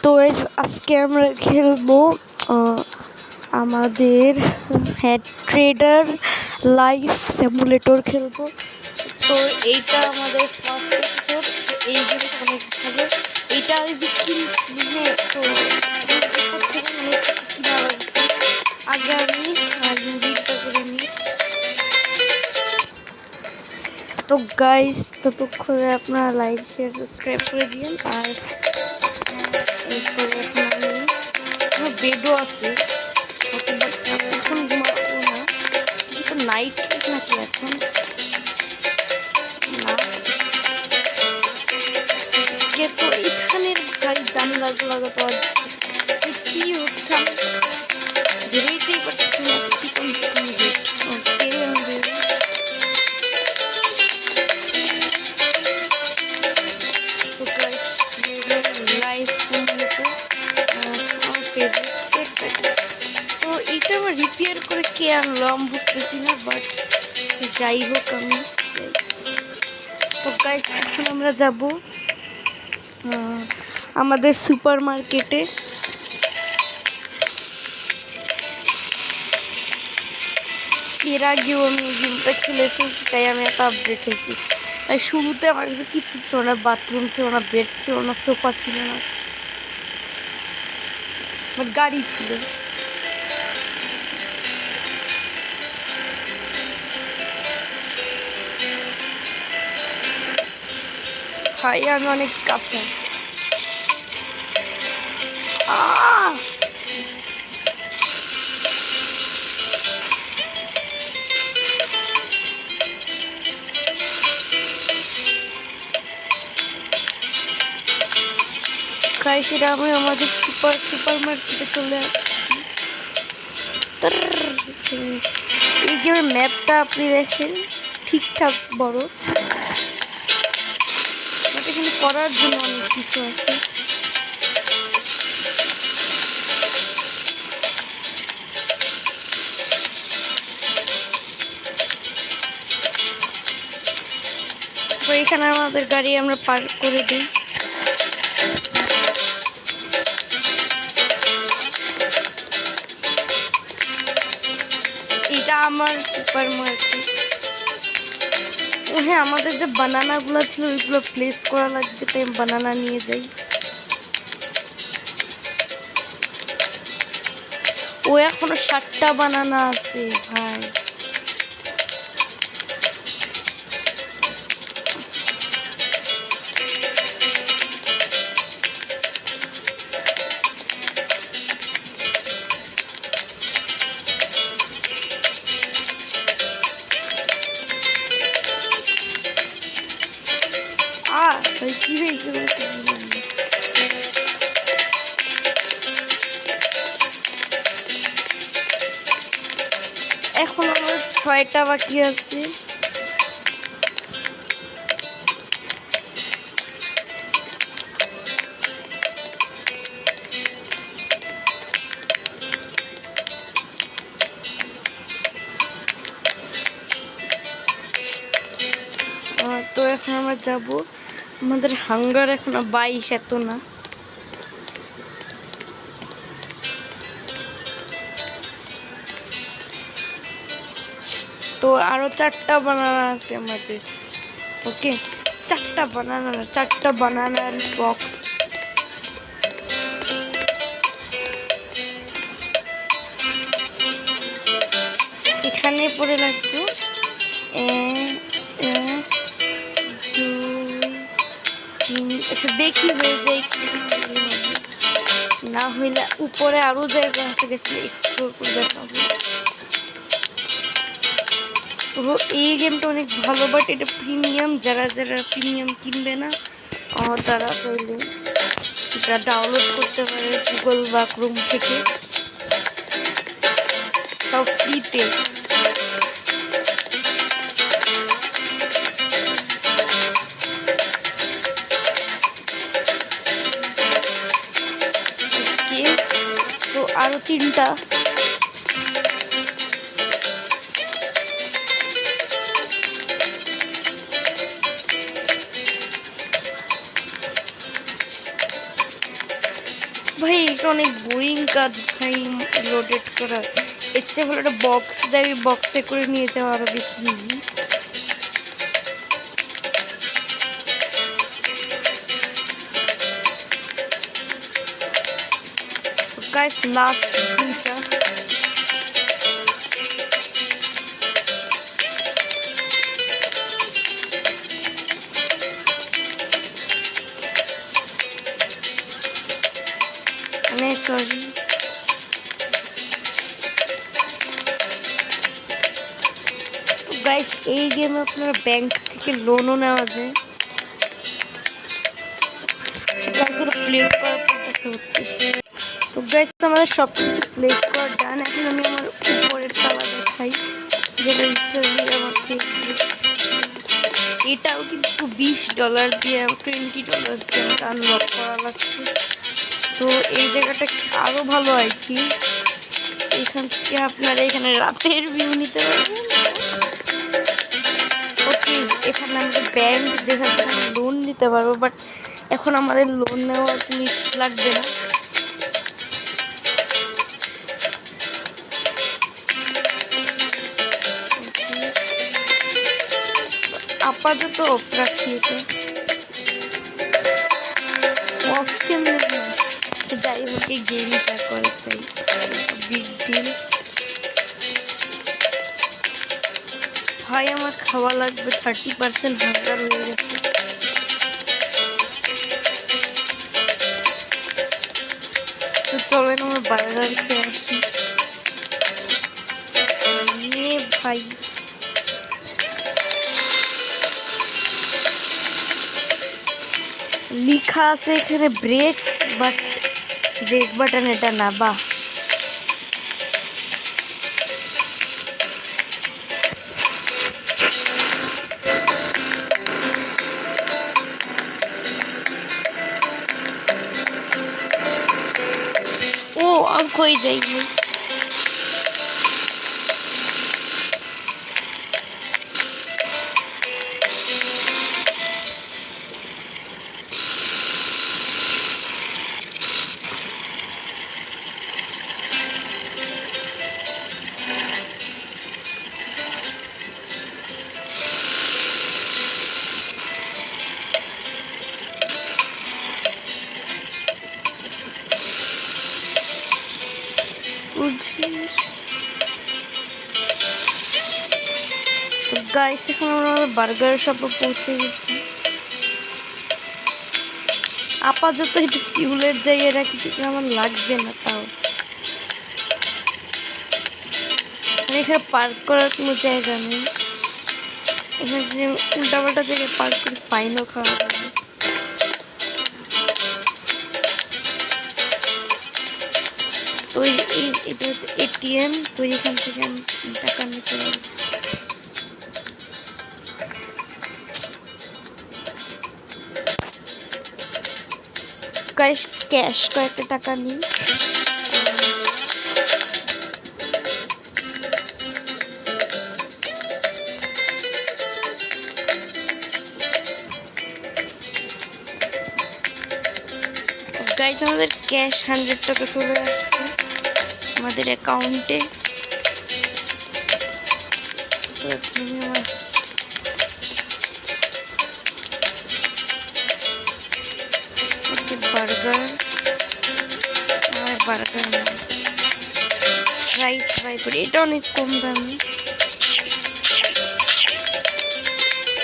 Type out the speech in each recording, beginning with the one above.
তো আজকে আমরা খেলবো আমাদের ট্রেডার লাইফ সিমুলেটর খেলবো। তো এইটা আমাদের ফার্স্ট এপিসোড। এই গেমটা অনেক ভালো। এইটা আমি কিনছি, হ্যাঁ। তো আগে আমি রিডটা করে নিই। তো গাইস, ততক্ষণে আপনারা লাইক শেয়ার সাবস্ক্রাইব করে দিন। আর এরপরে এখন আমি বেডও আছে, এখন ঘুমাবো না, কিন্তু নাইট নাকি এখন না। তো এখানের ভাই জানলা লাগাতে কি হচ্ছে বেরোইতেই পারতেছি না। চিকন চিকন তো এইটা আমার রিপেয়ার করে কে আনলো আমি বুঝতেছি না, বাট যাই হোক আমি যাই। তো গাইস, এখন আমরা যাব আমাদের সুপার মার্কেটে। এর আগেও আমি এই গেমটা খেলে ফেলছি, তাই আমি এত আপডেট হয়েছি। তাই শুরুতে আমার কাছে কিছু ছিল না, বাথরুম ছিল না, বেড ছিল না, সোফা ছিল না, বাট গাড়ি ছিল। ভাই আমি অনেক কাঁচা। গাইসেরা আমি আমাদের সুপার মার্কেটে চলে আসছি। এই গেমের ম্যাপটা আপনি দেখেন, ঠিকঠাক বড়, বাট এখানে করার জন্য অনেক কিছু আছে। এখানে আমাদের গাড়ি আমরা পার্ক করে দিই। এটা আমার সুপার মার্কেট। হ্যাঁ, আমাদের যে বানানাগুলো ছিল ওইগুলো প্লেস করা লাগবে, তাই বানানা নিয়ে যাই। ও এখনো 7টা বানানা আছে ভাই। ভাই কি হয়েছে? এখন আমার 6টা বাকি আছে। তো এখন আমরা যাব, আমাদের হাঙ্গার এখনো 22, এত না। তো আরো 4টা বানানা আছে আমাদের। ওকে, 4টা বানানার বক্স। এখানে পড়ে লাগতো 1 2 3। এসে দেখি হয়ে যায়, না হইলে উপরে আরো জায়গা আছে, গেছে এক্সপ্লোর করে দেখাবো। তো এই গেমটা অনেক ভালো, বাট এটা প্রিমিয়াম। যারা প্রিমিয়াম কিনবে না তারা চাইলে এটা ডাউনলোড করতে পারে গুগল বা ক্রোম থেকে, তাও ফ্রিতে। তো আরো 3টা। ভাই এটা অনেক বোরিং কাজ ভাই, রোটেট করা। এর চেয়ে ভালো একটা বক্স দেয়, বক্সে করে নিয়ে যাওয়া আরো বেশি ইজি। গাইস লাস্ট দুইটা মানে সরি, গাইস এই গেমে আপনারা ব্যাংক থেকে লোনও নেওয়া যায়। প্লে করার পর দেখা হচ্ছে। তো গাইস আমাদের সব কিছু প্লেস করা ডান। এখন আমি আমার উপরের তালা দেখাই, যেটা লিটারালি আমার ফেভারিট। এটাও কিন্তু $20 দিয়ে, $20 দিয়ে আমাকে আনলক করা লাগছে। তো এই জায়গাটা আরও ভালো আর কি, এখান থেকে আপনারা এখানে রাতের ভিউ নিতে পারবেন। ওকে, এখানে আমাদের ব্যাংক, যেখান থেকে আমরা লোন নিতে পারবো, বাট এখন আমাদের লোন নেওয়ার লাগবে না। আপাতত অফ রাখি এটা, অফ কেমন না, যাই হোক এই গেমটা করে তাই বিগ ডিল। ভাই আমার খাওয়া লাগবে, 30% হাঙ্গার হয়ে গেছে। তো চলেন আমরা বার্গার খেয়ে আসি। ভাই লেখা আছে এখানে ব্রেক, বাট ব্রেক বাটন এটা না। বাহ, ও আমি কই যাই ভাই। তো গাইস এখন আমরা বার্গার শপে পৌঁছে গেছি। আপাতত একটু ফিউলের জায়গায় রাখি, যেটা আমার লাগবে না। তাও এখানে পার্ক করার কোনো জায়গা নেই, এখানে যে উল্টাপাল্টা জায়গায় পার্ক করে ফাইনও খাওয়া যাবে। তো এটা হচ্ছে এটিএম, তো এখান থেকে আমি টাকা নিতে পারবো। ক্যাশ কয়েকটা টাকা নিই। গাইস আমাদের ক্যাশ 100 টাকা চলে আসছে আমাদের অ্যাকাউন্টে। তো আমার বার্গার রাইস ফ্রাই করি, এটা অনেক কম দামি।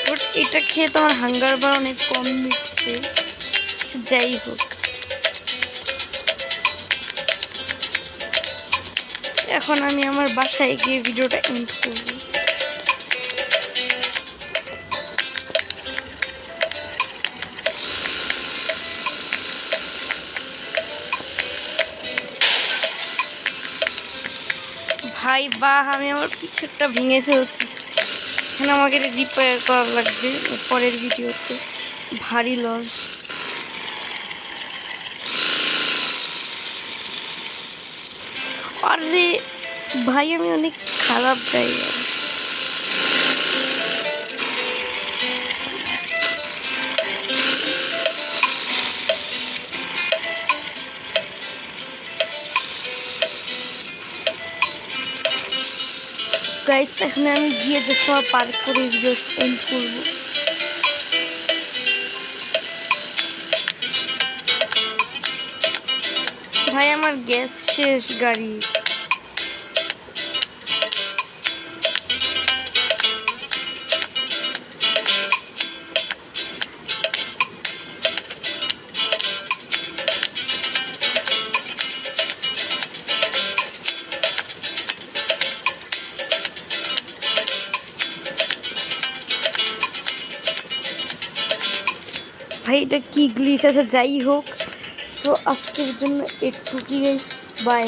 বাট এটা খেয়ে তো আমার হাঙ্গার বার অনেক কম মিটছে। যাই হোক, এখন আমি আমার বাসায় গিয়ে ভিডিওটা এন্ড করব। ভাই বাহ, আমি আমার পিছনটা ভেঙে ফেলছি। এখন আমাকে এটা রিপেয়ার করা লাগবে পরের ভিডিওতে। ভারী লস। আরে ভাই আমি অনেক খারাপ ড্রাইভার। গাইস এখানে আমি গিয়ে জাস্ট আমার পার্ক করে ভিডিও এন্ড করবো। ভাই আমার গ্যাস শেষ গাড়ি। ভাই এটা কি গ্লিচ আছে, যাই হোক তো আজকের জন্য একটু কি গাইস, বাই।